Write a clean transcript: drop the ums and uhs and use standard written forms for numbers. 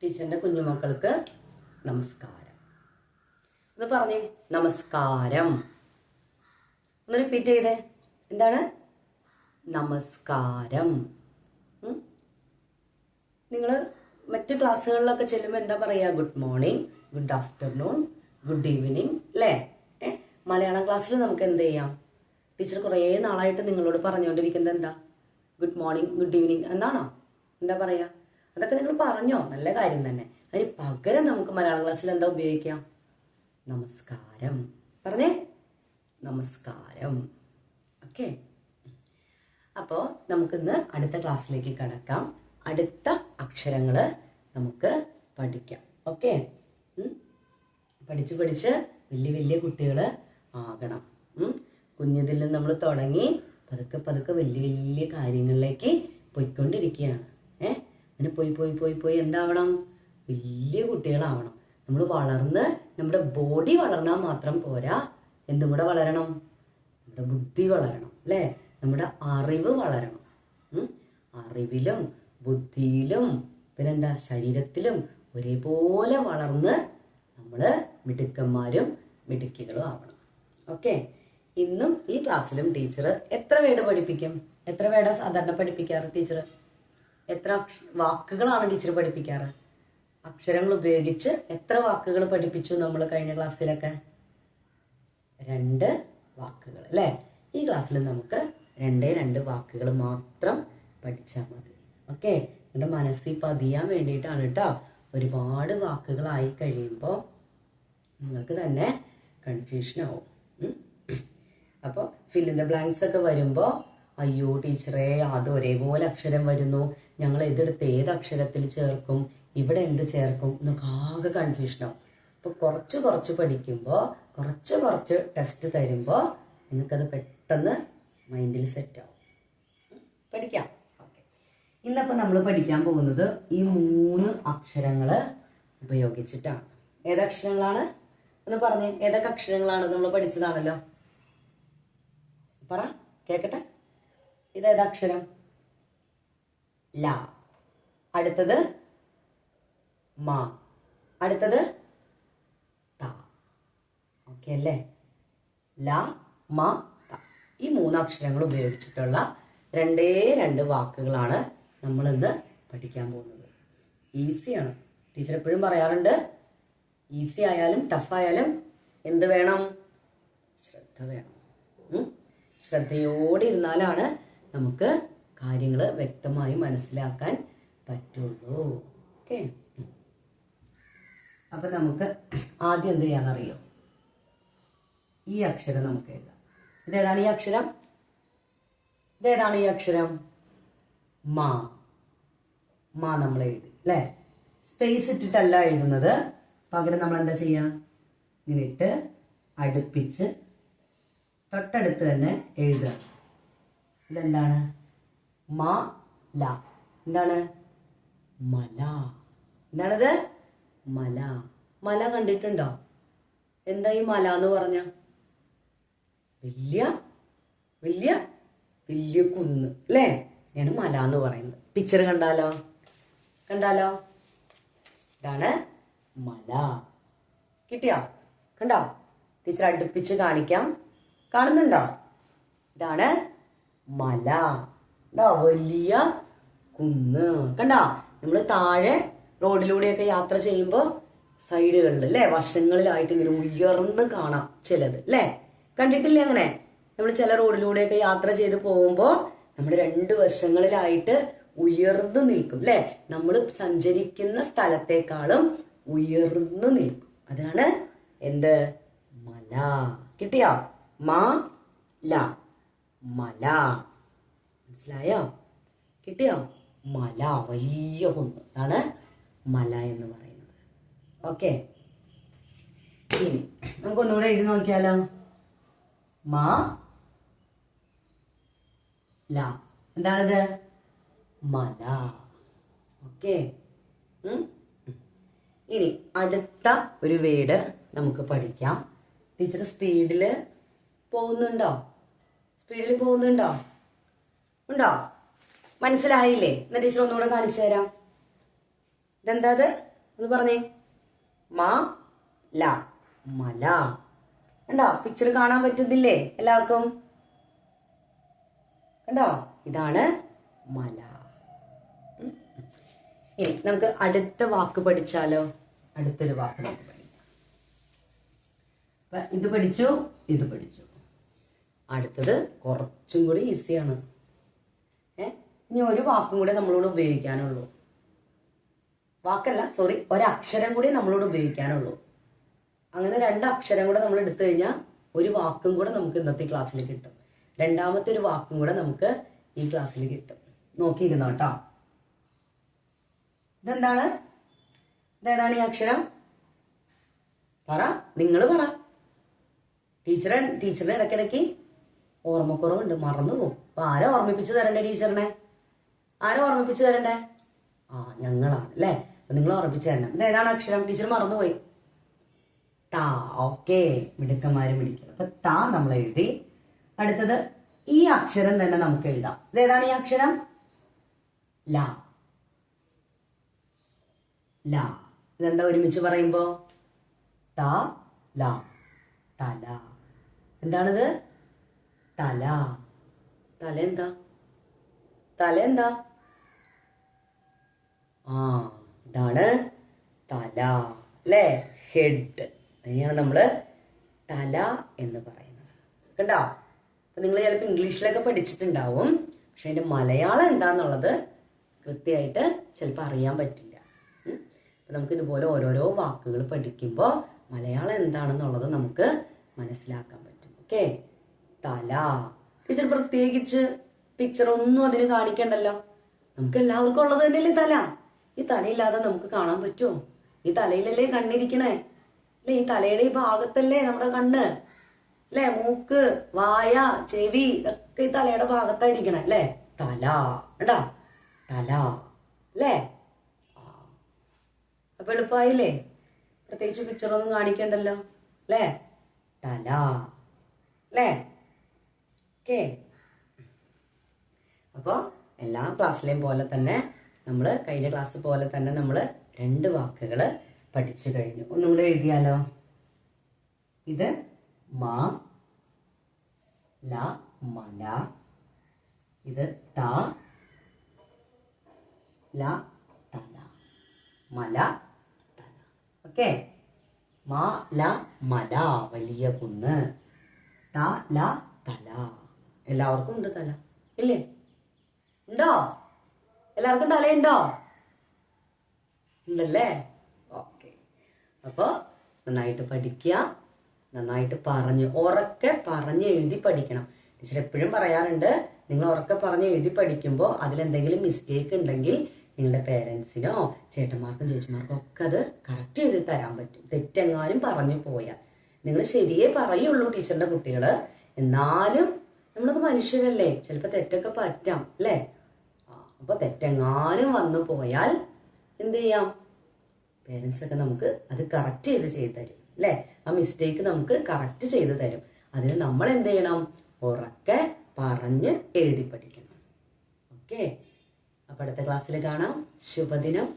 ടീച്ചറിന്റെ കുഞ്ഞുമക്കൾക്ക് നമസ്കാരം എന്ന് പറഞ്ഞേ. നമസ്കാരം ഒന്ന് റിപ്പീറ്റ് ചെയ്തേ. എന്താണ് നമസ്കാരം? നിങ്ങൾ മറ്റു ക്ലാസ്സുകളിലൊക്കെ ചെല്ലുമ്പോൾ എന്താ പറയാ? Good morning, good afternoon, good evening അല്ലേ? മലയാളം ക്ലാസ്സിൽ നമുക്ക് എന്ത് ചെയ്യാം? ടീച്ചർ കുറേ നാളായിട്ട് നിങ്ങളോട് പറഞ്ഞുകൊണ്ടിരിക്കുന്നത് എന്താ? ഗുഡ് മോർണിംഗ്, ഗുഡ് ഈവനിങ് എന്നാണോ? എന്താ പറയാ? അതൊക്കെ നിങ്ങൾ പറഞ്ഞോ, നല്ല കാര്യം തന്നെ. അതിന് പകരം നമുക്ക് മലയാളം ക്ലാസ്സിൽ എന്താ ഉപയോഗിക്കാം? നമസ്കാരം. പറഞ്ഞേ, നമസ്കാരം. ഓക്കെ, അപ്പോ നമുക്കിന്ന് അടുത്ത ക്ലാസ്സിലേക്ക് കടക്കാം. അടുത്ത അക്ഷരങ്ങള് നമുക്ക് പഠിക്കാം. ഓക്കെ, പഠിച്ച് പഠിച്ച് വലിയ വലിയ കുട്ടികള് ആകണം. കുഞ്ഞതിൽ നിന്ന് നമ്മൾ തുടങ്ങി പതുക്കെ പതുക്കെ വലിയ വലിയ കാര്യങ്ങളിലേക്ക് പോയിക്കൊണ്ടിരിക്കുകയാണ്. അങ്ങനെ പോയി പോയി പോയി പോയി എന്താവണം? വലിയ കുട്ടികളാവണം. നമ്മൾ വളർന്ന് നമ്മുടെ ബോഡി വളർന്നാൽ മാത്രം പോരാ, എന്തും കൂടെ വളരണം? നമ്മുടെ ബുദ്ധി വളരണം അല്ലേ? നമ്മുടെ അറിവ് വളരണം. അറിവിലും ബുദ്ധിയിലും പിന്നെന്താ ശരീരത്തിലും ഒരേപോലെ വളർന്ന് നമ്മള് മിടുക്കന്മാരും മിടുക്കികളും ആവണം. ഓക്കെ, ഇന്നും ഈ ക്ലാസ്സിലും ടീച്ചർ എത്ര വേർഡ് പഠിപ്പിക്കും? എത്ര വേർഡാ സാധാരണ പഠിപ്പിക്കാറ് ടീച്ചർ? എത്ര വാക്കുകളാണ് ടീച്ചർ പഠിപ്പിക്കാറ്? അക്ഷരങ്ങൾ ഉപയോഗിച്ച് എത്ര വാക്കുകൾ പഠിപ്പിച്ചു നമ്മൾ കഴിഞ്ഞ ക്ലാസ്സിലൊക്കെ? 2 വാക്കുകൾ അല്ലേ? ഈ ക്ലാസ്സിൽ നമുക്ക് 2 വാക്കുകൾ മാത്രം പഠിച്ചാൽ മതി. ഓക്കെ, നിങ്ങളുടെ മനസ്സിൽ പതിയാൻ വേണ്ടിയിട്ടാണ് കേട്ടോ. ഒരുപാട് വാക്കുകളായി കഴിയുമ്പോൾ നിങ്ങൾക്ക് തന്നെ കൺഫ്യൂഷൻ ആവും. അപ്പോൾ ഫിൽ ഇൻ ദ ബ്ലാങ്ക്സ് ഒക്കെ വരുമ്പോൾ അയ്യോ ടീച്ചറെ അത് ഒരേപോലെ അക്ഷരം വരുന്നു, ഞങ്ങൾ ഇതെടുത്ത് ഏത് അക്ഷരത്തിൽ ചേർക്കും, ഇവിടെ എന്ത് ചേർക്കും എന്നൊക്കെ ആകെ കൺഫ്യൂഷനാവും. അപ്പോൾ കുറച്ച് കുറച്ച് പഠിക്കുമ്പോൾ കുറച്ച് കുറച്ച് ടെസ്റ്റ് തരുമ്പോൾ നിങ്ങൾക്കത് പെട്ടെന്ന് മൈൻഡിൽ സെറ്റ് ആവും. പഠിക്കാം. ഓക്കെ, ഇന്നപ്പോൾ നമ്മൾ പഠിക്കാൻ പോകുന്നത് ഈ 3 അക്ഷരങ്ങൾ ഉപയോഗിച്ചിട്ടാണ്. ഏതക്ഷരങ്ങളാണ് എന്ന് പറഞ്ഞേ? ഏതൊക്കെ അക്ഷരങ്ങളാണ്? നമ്മൾ പഠിച്ചതാണല്ലോ, പറ കേക്കട്ടെ. ഇതേതക്ഷരം? ല. അടുത്തത് മ. അടുത്തത് ത. ഓക്കെ അല്ലേ? ല, മ, ത. ഈ 3 അക്ഷരങ്ങൾ ഉപയോഗിച്ചിട്ടുള്ള 2 വാക്കുകളാണ് നമ്മൾ ഇന്ന് പഠിക്കാൻ പോകുന്നത്. ഈസിയാണ്. ടീച്ചർ എപ്പോഴും പറയാറുണ്ട്, ഈസി ആയാലും ടഫ് ആയാലും എന്ത് വേണം? ശ്രദ്ധ വേണം. ശ്രദ്ധയോടെ ഇരുന്നാലാണ് നമുക്ക് കാര്യങ്ങൾ വ്യക്തമായി മനസ്സിലാക്കാൻ പറ്റുള്ളൂ. ഓക്കെ, അപ്പൊ നമുക്ക് ആദ്യം എന്ത് ചെയ്യാന്നറിയോ? ഈ അക്ഷരം നമുക്ക് എഴുതാം. ഇതേതാണ് ഈ അക്ഷരം? ഇതേതാണ് ഈ അക്ഷരം? മാ. മാ നമ്മൾ എഴുതി അല്ലേ? സ്പേസ് ഇട്ടിട്ടല്ല എഴുതുന്നത്. പകരം നമ്മൾ എന്താ ചെയ്യാ? ഇങ്ങനെ ഇട്ട് അടുപ്പിച്ച് തൊട്ടടുത്ത് തന്നെ എഴുതുക. ഇതെന്താണ്? മ ല. എന്താണ്? മല. എന്താണത്? മല. മല കണ്ടിട്ടുണ്ടോ? എന്താ ഈ മല എന്ന് പറഞ്ഞ? വലിയ വലിയ വലിയ കുന്ന് അല്ലേ? ആണ് മല എന്ന് പറയുന്നത്. പിക്ചർ കണ്ടാലോ? കണ്ടാലോ? ഇതാണ് മല. കിട്ടിയോ? കണ്ടോ? ടീച്ചർ അടുപ്പിച്ച് കാണിക്കാം. കാണുന്നുണ്ടോ? ഇതാണ് മല. എന്താ? വലിയ കുന്ന്. കണ്ടോ? നമ്മൾ താഴെ റോഡിലൂടെയൊക്കെ യാത്ര ചെയ്യുമ്പോൾ സൈഡുകളിൽ അല്ലെ, വശങ്ങളിലായിട്ട് ഇങ്ങനെ ഉയർന്ന് കാണാം ചിലത് അല്ലെ? കണ്ടിട്ടില്ലേ അങ്ങനെ? നമ്മൾ ചില റോഡിലൂടെയൊക്കെ യാത്ര ചെയ്ത് പോകുമ്പോൾ നമ്മുടെ 2 വശങ്ങളിലായിട്ട് ഉയർന്നു നിൽക്കും അല്ലെ? നമ്മൾ സഞ്ചരിക്കുന്ന സ്ഥലത്തെക്കാളും ഉയർന്നു നിൽക്കും. അതാണ് എന്ത്? മല. കിട്ടിയോ? മാ ല, മല. മനസ്സിലായോ? കിട്ടിയോ? മല, വലിയ കുന്ന്. അതാണ് മല എന്ന് പറയുന്നത്. ഓക്കെ, ഇനി നമുക്കൊന്നുകൂടെ എഴുതി നോക്കിയാലോ? മാ ല. എന്താണിത്? മല. ഓക്കെ, ഇനി അടുത്ത ഒരു വേർഡ് നമുക്ക് പഠിക്കാം. ടീച്ചർ സ്പീഡില് പോകുന്നുണ്ടോ? സ്പീഡിൽ പോകുന്നുണ്ടോ? ഉണ്ടോ? മനസ്സിലായില്ലേ? എന്നാ ടീച്ചർ ഒന്നുകൂടെ കാണിച്ചു തരാം. ഇതെന്താ? ഒന്ന് പറഞ്ഞേ. മല, മല. കണ്ടോ? പിക്ചർ കാണാൻ പറ്റുന്നില്ലേ എല്ലാവർക്കും? കണ്ടോ? ഇതാണ് മല. ഇനി നമുക്ക് അടുത്ത വാക്ക് പഠിച്ചാലോ? അടുത്തൊരു വാക്ക് നമുക്ക് പഠിക്കാം. അപ്പൊ ഇത് പഠിച്ചു, ഇത് പഠിച്ചു. അടുത്തത് കുറച്ചും കൂടി ഈസിയാണ്. ഇനി ഒരു വാക്കും കൂടെ നമ്മളോട് ഉപയോഗിക്കാനുള്ളൂ. വാക്കല്ല, സോറി, ഒരക്ഷരം കൂടി നമ്മളോട് ഉപയോഗിക്കാനുള്ളൂ. അങ്ങനെ 2 അക്ഷരം കൂടെ നമ്മൾ എടുത്തു കഴിഞ്ഞാൽ ഒരു വാക്കും കൂടെ നമുക്ക് ഇന്നത്തെ ക്ലാസ്സിൽ കിട്ടും. രണ്ടാമത്തെ ഒരു വാക്കും കൂടെ നമുക്ക് ഈ ക്ലാസ്സിൽ കിട്ടും. നോക്കിയിരുന്നോ കേട്ടോ. ഇതെന്താണ്? ഇതേതാണ് ഈ അക്ഷരം? പറ, നിങ്ങൾ പറ. ടീച്ചറിന്റെ ഇടയ്ക്കിടയ്ക്ക് ഓർമ്മക്കുറവുണ്ട്, മറന്നു പോകും. അപ്പൊ ആരാ ഓർമ്മിപ്പിച്ചു തരണ്ടേ ടീച്ചറിനെ? ആരാ ഓർമ്മിപ്പിച്ചു തരണ്ടേ? ഞങ്ങളാണ് അല്ലേ. അപ്പൊ നിങ്ങൾ ഓർമ്മിപ്പിച്ചു തരണം. ഇതേതാണ് അക്ഷരം? ടീച്ചർ മറന്നുപോയി. താ. ഓക്കെ, മിടുക്കന്മാര് പിടിക്കണം. അപ്പൊ താ നമ്മൾ എഴുതി. അടുത്തത് ഈ അക്ഷരം തന്നെ നമുക്ക് എഴുതാം. ഇതേതാണ് ഈ അക്ഷരം? ല. ല. ഇതെന്താ ഒരുമിച്ച് പറയുമ്പോ? ത ല, തല. എന്താണിത്? തല. തല എന്താ? തല എന്താ? ഇതാണ് തല അല്ലേ? ഹെഡ്. അതിനെയാണ് നമ്മള് തല എന്ന് പറയുന്നത്. കണ്ടോ? അപ്പൊ നിങ്ങൾ ചിലപ്പോൾ ഇംഗ്ലീഷിലൊക്കെ പഠിച്ചിട്ടുണ്ടാവും. പക്ഷെ അതിന്റെ മലയാളം എന്താന്നുള്ളത് കൃത്യമായിട്ട് ചിലപ്പോൾ അറിയാൻ പറ്റില്ല. അപ്പൊ നമുക്ക് ഇതുപോലെ ഓരോരോ വാക്കുകൾ പഠിക്കുമ്പോൾ മലയാളം എന്താണെന്നുള്ളത് നമുക്ക് മനസ്സിലാക്കാൻ പറ്റും. ഓക്കെ. തല. ടീച്ചർ പ്രത്യേകിച്ച് പിക്ചർ ഒന്നും അതിന് കാണിക്കണ്ടല്ലോ. നമുക്ക് എല്ലാവർക്കും ഉള്ളത് തന്നെയല്ലേ തല. ഈ തലയില്ലാതെ നമുക്ക് കാണാൻ പറ്റുമോ? ഈ തലയിലല്ലേ കണ്ണിരിക്കണേ അല്ലെ? ഈ തലയുടെ ഈ ഭാഗത്തല്ലേ നമ്മുടെ കണ്ണ് അല്ലെ? മൂക്ക്, വായ, ചെവി ഇതൊക്കെ ഈ തലയുടെ ഭാഗത്തായിരിക്കണേ അല്ലെ? തല. എടാ, തല അല്ലേ? അപ്പൊ എളുപ്പമായില്ലേ? പ്രത്യേകിച്ച് പിക്ചറൊന്നും കാണിക്കണ്ടല്ലോ അല്ലേ? തല അല്ലേ? ഓക്കെ. അപ്പൊ എല്ലാ ക്ലാസ്സിലെയും പോലെ തന്നെ നമ്മള് കഴിഞ്ഞ ക്ലാസ് പോലെ തന്നെ നമ്മള് 2 വാക്കുകൾ പഠിച്ചു കഴിഞ്ഞു. ഒന്നും കൂടെ എഴുതിയാലോ? ഇത് മ ല, മല. ഇത് ത ല, തല. മല, തല. ഓക്കെ. മ ല, മല, വലിയ കുന്ന്. ത ല, തല. എല്ലാവർക്കും ഉണ്ട് തല ഇല്ലേ? ഉണ്ടോ? എല്ലാവർക്കും തലയുണ്ടോ? ഉണ്ടല്ലേ? ഓക്കെ. അപ്പൊ നന്നായിട്ട് പഠിക്കുക, നന്നായിട്ട് ഉറക്കെ പറഞ്ഞ് എഴുതി പഠിക്കണം. ടീച്ചർ എപ്പോഴും പറയാറുണ്ട്, നിങ്ങൾ ഉറക്കെ പറഞ്ഞ് എഴുതി പഠിക്കുമ്പോൾ അതിലെന്തെങ്കിലും മിസ്റ്റേക്ക് ഉണ്ടെങ്കിൽ നിങ്ങളുടെ പേരൻസിനോ ചേട്ടന്മാർക്കും ചേച്ചിമാർക്കും ഒക്കെ അത് കറക്റ്റ് ചെയ്ത് തരാൻ പറ്റും. തെറ്റെങ്ങാനും പറഞ്ഞു പോയാൽ നിങ്ങൾ ശരിയേ പറയുള്ളൂ ടീച്ചറിന്റെ കുട്ടികള്. എന്നാലും നമ്മളൊക്കെ മനുഷ്യരല്ലേ, ചിലപ്പോൾ തെറ്റൊക്കെ പറ്റാം അല്ലേ? അപ്പൊ തെറ്റെങ്ങാനും വന്നു പോയാൽ എന്ത് ചെയ്യാം? പേരൻസ് ഒക്കെ നമുക്ക് അത് കറക്റ്റ് ചെയ്ത് തരും അല്ലെ? ആ മിസ്റ്റേക്ക് നമുക്ക് കറക്റ്റ് ചെയ്ത് തരും. അതിന് നമ്മൾ എന്ത് ചെയ്യണം? ഉറക്കെ പറഞ്ഞ് എഴുതി പഠിക്കണം. ഓക്കെ. അപ്പൊ അടുത്ത ക്ലാസ്സിൽ കാണാം. ശുഭദിനം.